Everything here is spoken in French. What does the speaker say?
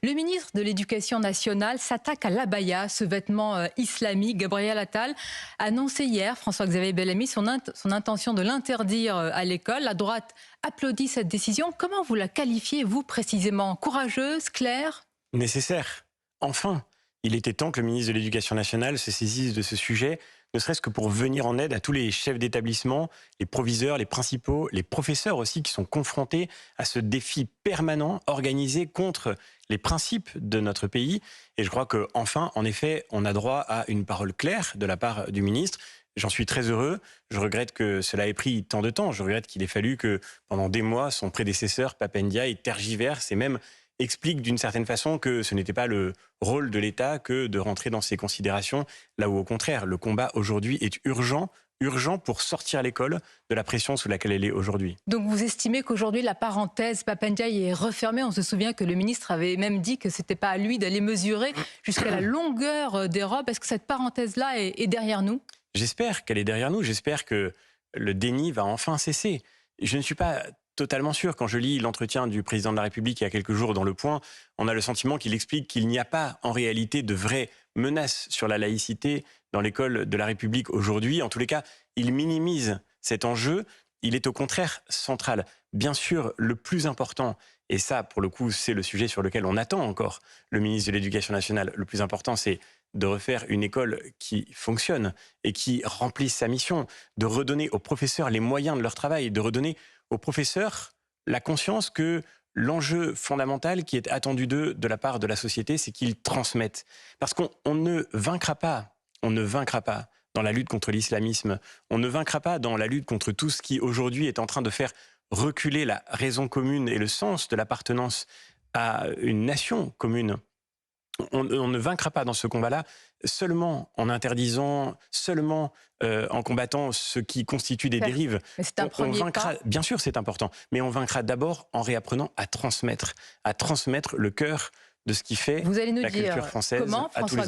Le ministre de l'Éducation nationale s'attaque à l'abaya, ce vêtement islamique. Gabriel Attal a annoncé hier, François-Xavier Bellamy, son intention de l'interdire à l'école. La droite applaudit cette décision. Comment vous la qualifiez, vous, précisément? Courageuse, claire? Nécessaire. Enfin, il était temps que le ministre de l'Éducation nationale se saisisse de ce sujet, ne serait-ce que pour venir en aide à tous les chefs d'établissement, les proviseurs, les principaux, les professeurs aussi qui sont confrontés à ce défi permanent organisé contre les principes de notre pays. Et je crois qu'enfin, en effet, on a droit à une parole claire de la part du ministre. J'en suis très heureux. Je regrette que cela ait pris tant de temps. Je regrette qu'il ait fallu que pendant des mois, son prédécesseur, Pap Ndiaye, tergiverse et même explique d'une certaine façon que ce n'était pas le rôle de l'État que de rentrer dans ces considérations, là où au contraire, le combat aujourd'hui est urgent pour sortir l'école de la pression sous laquelle elle est aujourd'hui. Donc vous estimez qu'aujourd'hui la parenthèse Pap Ndiaye est refermée? On se souvient que le ministre avait même dit que c'était pas à lui d'aller mesurer jusqu'à la longueur des robes. Est-ce que cette parenthèse-là est derrière nous? J'espère qu'elle est derrière nous, j'espère que le déni va enfin cesser. Je ne suis pas totalement sûr. Quand je lis l'entretien du président de la République il y a quelques jours dans Le Point, on a le sentiment qu'il explique qu'il n'y a pas en réalité de vraies menaces sur la laïcité dans l'école de la République aujourd'hui. En tous les cas, il minimise cet enjeu. Il est au contraire central. Bien sûr, le plus important, et ça pour le coup c'est le sujet sur lequel on attend encore le ministre de l'Éducation nationale, le plus important c'est de refaire une école qui fonctionne et qui remplisse sa mission, de redonner aux professeurs les moyens de leur travail, de redonner aux professeurs la conscience que l'enjeu fondamental qui est attendu d'eux de la part de la société, c'est qu'ils transmettent. Parce qu'on ne vaincra pas dans la lutte contre l'islamisme, on ne vaincra pas dans la lutte contre tout ce qui aujourd'hui est en train de faire reculer la raison commune et le sens de l'appartenance à une nation commune. On ne vaincra pas dans ce combat-là seulement en interdisant, seulement en combattant ce qui constitue des dérives. Mais c'est un premier pas. Bien sûr, c'est important, mais on vaincra d'abord en réapprenant à transmettre le cœur de ce qui fait Vous allez nous la dire culture française comment, à tous les